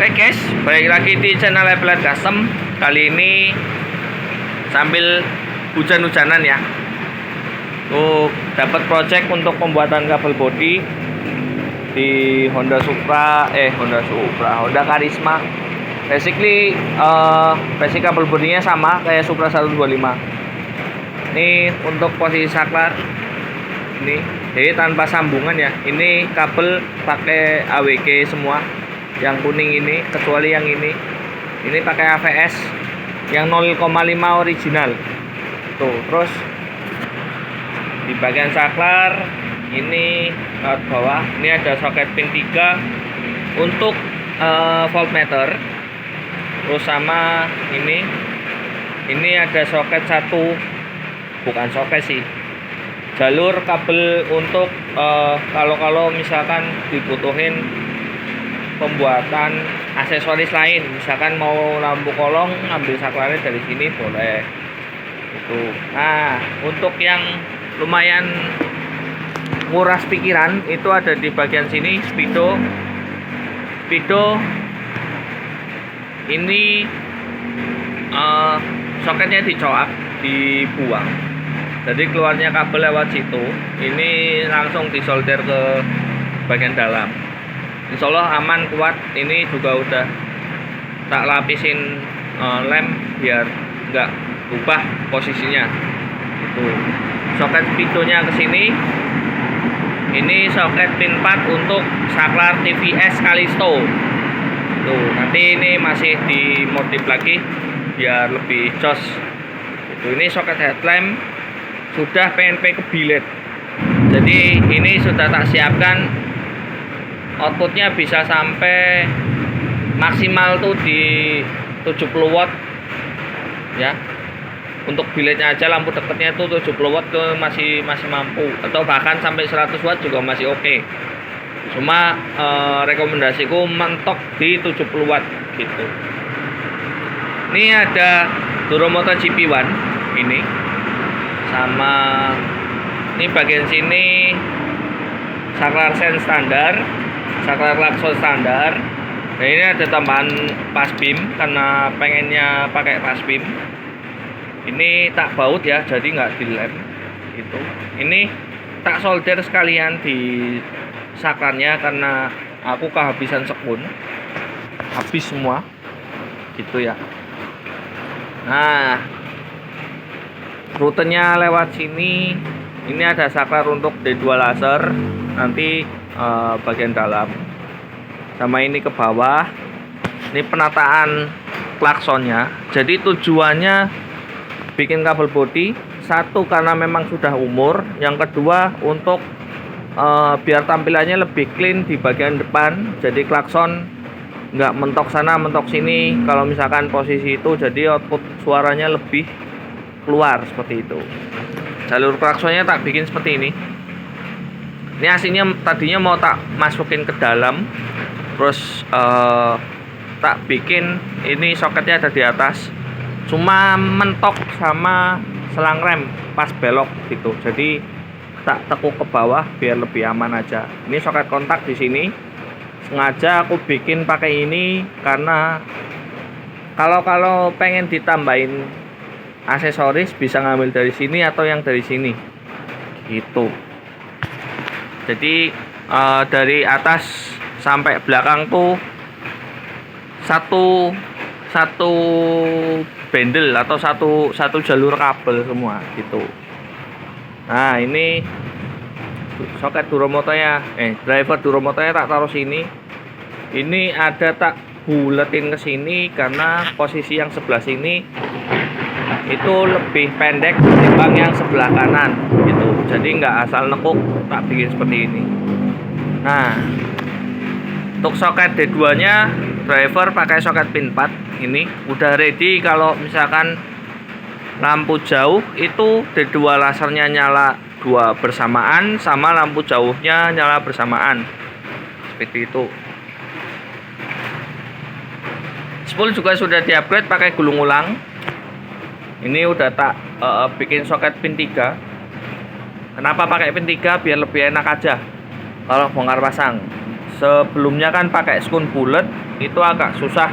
Oke guys, balik lagi di channel Lepelet Custom. Kali ini sambil hujan-hujanan ya. Dapat project untuk pembuatan kabel body di Honda Karisma. Basically basic kabel bodinya sama kayak Supra 125. Ini untuk posisi saklar. Ini jadi tanpa sambungan ya. Ini kabel pakai AWG semua. Yang kuning ini kecuali yang ini pakai AVS yang 0,5 original tuh. Terus di bagian saklar ini laut bawah ini ada soket pin 3 untuk voltmeter. Terus sama ini ada soket satu, bukan soket sih, jalur kabel untuk kalau misalkan dibutuhin pembuatan aksesoris lain, misalkan mau lampu kolong ambil saklarnya dari sini boleh itu. Nah, untuk yang lumayan nguras pikiran itu ada di bagian sini speedo ini soketnya dicoak, dibuang, jadi keluarnya kabel lewat situ. Ini langsung disolder ke bagian dalam. Insya Allah aman, kuat. Ini juga udah tak lapisin lem biar nggak ubah posisinya. Itu soket speedonya ke sini. Ini soket pin 4 untuk saklar TVS Kalisto. Tuh, nanti ini masih dimodif lagi biar lebih jos. Itu ini soket headlamp sudah PNP ke billet. Jadi ini sudah tak siapkan. Outputnya bisa sampai maksimal tuh di 70 watt ya. Untuk billetnya aja lampu dekatnya tuh 70 watt tuh masih mampu, atau bahkan sampai 100 watt juga masih oke. Cuma rekomendasiku mentok di 70 watt gitu. Ini ada Duromoto GP1 ini, sama ini bagian sini saklar sen standar, saklar klakson standar. Nah, ini ada tambahan pas beam karena pengennya pakai pas beam. Ini tak baut ya, jadi nggak dilem gitu. Ini tak solder sekalian di saklarnya karena aku kehabisan sekun, habis semua gitu ya. Nah, rutenya lewat sini. Ini ada saklar untuk D2 laser nanti bagian dalam, sama ini ke bawah. Ini penataan klaksonnya. Jadi tujuannya bikin kabel body, satu karena memang sudah umur, yang kedua untuk biar tampilannya lebih clean di bagian depan. Jadi klakson nggak mentok sana mentok sini. Kalau misalkan posisi itu, jadi output suaranya lebih keluar seperti itu. Jalur klaksonnya tak bikin seperti ini. Ini aslinya tadinya mau tak masukin ke dalam, terus tak bikin ini soketnya ada di atas, cuma mentok sama selang rem pas belok gitu. Jadi tak tekuk ke bawah biar lebih aman aja. Ini soket kontak di sini. Sengaja aku bikin pakai ini karena kalau pengen ditambahin aksesoris bisa ngambil dari sini atau yang dari sini gitu. Jadi dari atas sampai belakang tuh satu bendel atau satu jalur kabel semua gitu. Nah, ini soket Duromotonya, driver Duromotonya tak taruh sini. Ini ada tak buletin ke sini karena posisi yang sebelah sini itu lebih pendek ketimbang yang sebelah kanan gitu. Jadi nggak asal nekuk, tak bikin seperti ini. Nah, untuk soket D2 nya driver pakai soket pin 4. Ini udah ready kalau misalkan lampu jauh itu D2 lasernya nyala 2 bersamaan, sama lampu jauhnya nyala bersamaan seperti itu. Spool juga sudah di-upgrade pakai gulung ulang. Ini udah tak bikin soket pin 3. Kenapa pakai pin 3? Biar lebih enak aja kalau bongkar pasang. Sebelumnya kan pakai skun bulat, itu agak susah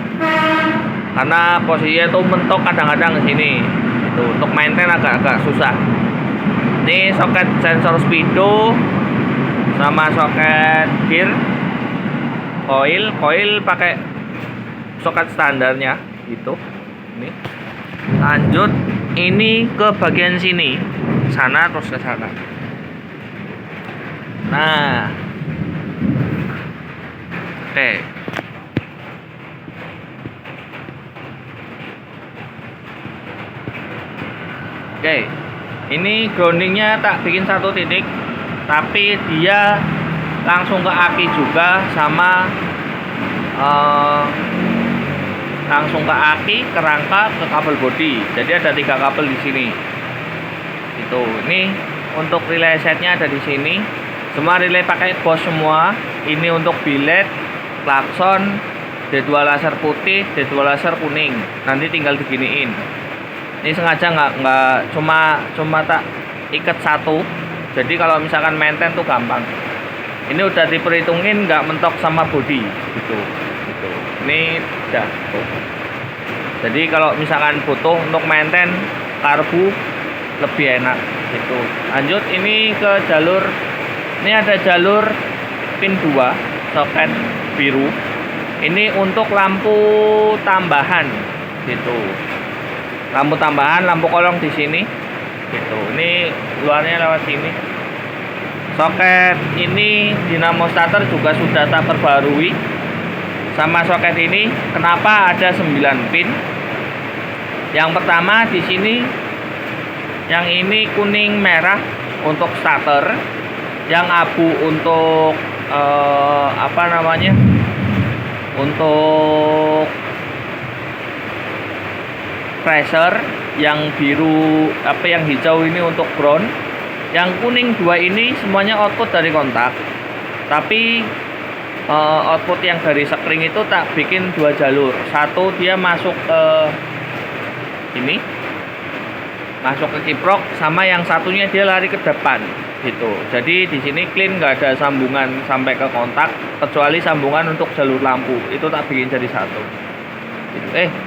karena posisinya itu mentok kadang-kadang ke sini. Itu untuk maintain agak susah. Ini soket sensor speedo sama soket gear, coil pakai soket standarnya gitu. Ini lanjut, ini ke bagian sini, sana terus ke sana. Nah, oke. Oke, ini groundingnya tak bikin satu titik, tapi dia langsung ke aki juga sama langsung ke aki, ke rangka, ke kabel bodi. Jadi ada 3 kabel di sini. Itu. Ini untuk relay setnya ada di sini. Semua relay pakai Bosch semua. Ini untuk biled, klakson, D2 laser putih, D2 laser kuning. Nanti tinggal diginiin. Ini sengaja nggak cuma tak ikat satu. Jadi kalau misalkan maintain tuh gampang. Ini udah diperhitungin nggak mentok sama bodi gitu. Ini udah tuh. Jadi kalau misalkan butuh untuk maintain karbu lebih enak gitu. Lanjut ini ke jalur. Ini ada jalur pin 2 soket biru. Ini untuk lampu tambahan gitu. Lampu tambahan, lampu kolong di sini gitu. Ini luarnya lewat sini. Soket ini dinamo starter juga sudah tak perbarui. Sama soket ini kenapa ada 9 pin? Yang pertama di sini, yang ini kuning merah untuk starter, yang abu untuk untuk pressure, yang biru yang hijau ini untuk ground, yang kuning 2 ini semuanya output dari kontak. Tapi output yang dari sekring itu tak bikin 2 jalur. Satu dia masuk ke ini, masuk ke kiprok, sama yang satunya dia lari ke depan gitu. Jadi di sini clean, nggak ada sambungan sampai ke kontak kecuali sambungan untuk jalur lampu. Itu tak bikin jadi satu.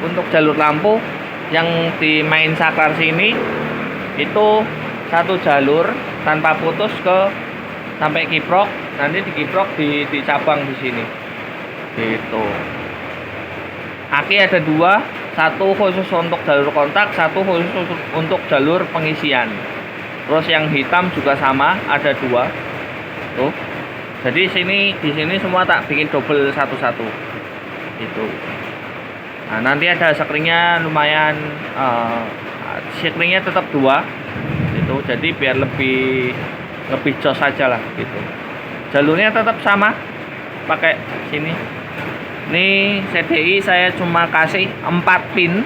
Untuk jalur lampu yang di main saklar sini itu satu jalur tanpa putus ke sampai kiprok. Nanti di kiprok di cabang di sini gitu. Aki ada 2, satu khusus untuk jalur kontak, satu khusus untuk jalur pengisian. Terus yang hitam juga sama, ada 2 tuh. Jadi di sini semua tak bikin double satu-satu itu. Nah, nanti ada sekringnya lumayan, sekringnya tetap 2 itu. Jadi biar lebih jos aja lah gitu. Jalurnya tetap sama, pakai sini. Ini CDI saya cuma kasih 4 pin.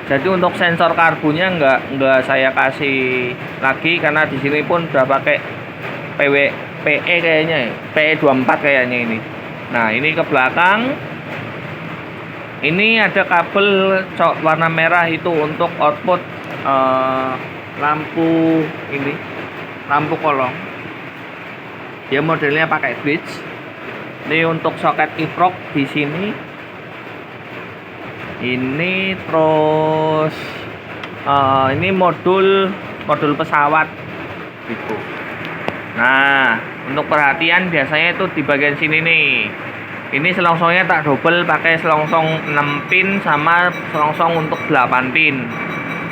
Jadi untuk sensor karbunya enggak saya kasih lagi karena di sini pun udah pakai PE kayaknya ya. PE24 kayaknya ini. Nah, ini ke belakang. Ini ada kabel warna merah itu untuk output lampu ini, lampu kolong. Dia modelnya pakai bridge. Ini untuk soket kiprok di sini. Ini terus ini modul pesawat gitu. Nah, untuk perhatian biasanya itu di bagian sini nih. Ini selongsongnya tak double, pakai selongsong 6 pin sama selongsong untuk 8 pin.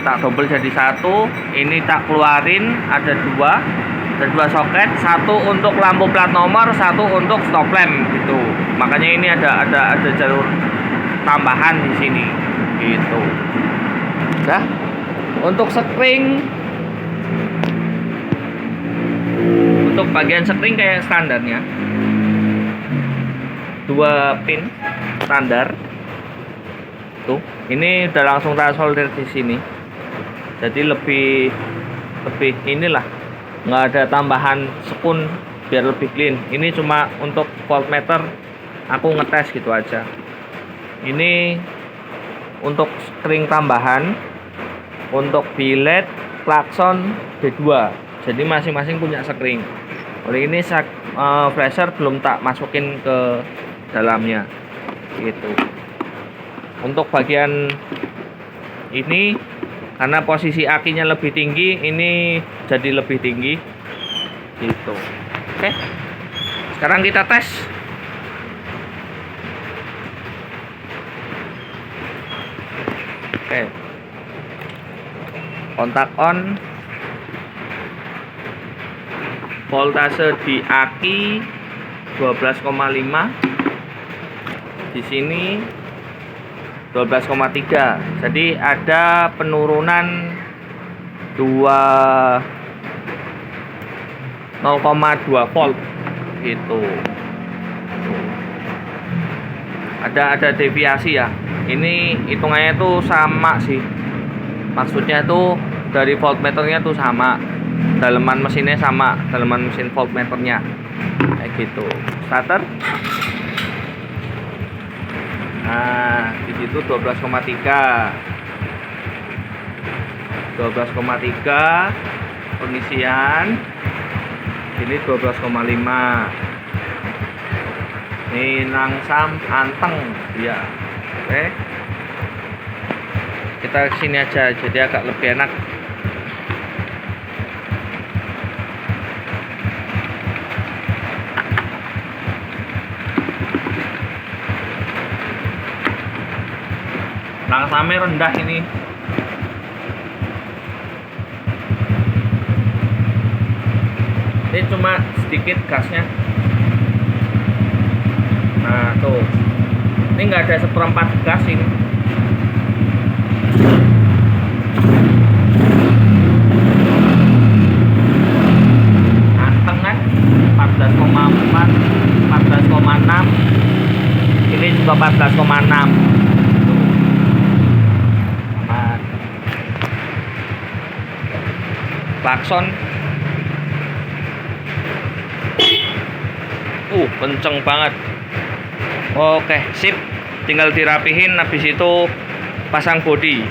Tak double jadi 1. Ini tak keluarin, ada 2. Ada 2 soket, satu untuk lampu plat nomor, satu untuk stop lamp gitu. Makanya ini ada jalur tambahan di sini gitu. Nah, untuk sekring, untuk bagian sekring kayak standarnya 2 pin standar tuh. Ini udah langsung tak solder di sini. Jadi lebih inilah, nggak ada tambahan sekun biar lebih clean. Ini cuma untuk voltmeter aku ngetes gitu aja. Ini untuk string tambahan, untuk biled, klakson, D2. Jadi masing-masing punya string. Oleh ini flasher belum tak masukin ke dalamnya. gitu. Untuk bagian ini karena posisi akinya lebih tinggi, ini jadi lebih tinggi gitu. Oke, sekarang kita tes. Oke, kontak on, voltase di aki 12,5, di sini 12,3. Jadi ada penurunan 0,2 volt gitu. Ada deviasi ya. Ini hitungannya tuh sama sih. Maksudnya tuh dari voltmeternya tuh sama. Daleman mesinnya sama, daleman mesin voltmeternya. Kayak gitu. Starter. Nah, di situ 12,3. 12,3 pengisian. Ini 12,5. Ini langsam anteng ya. Oke. Kita kesini aja jadi agak lebih enak. Langsamnya rendah ini. Ini cuma sedikit gasnya. Nah tuh, ini nggak ada 1/4 gas ini. Anteng kan? 14,4, 14,6. Ini juga 14,6. Klakson kenceng banget. Oke, sip. Tinggal dirapihin, habis itu pasang bodi.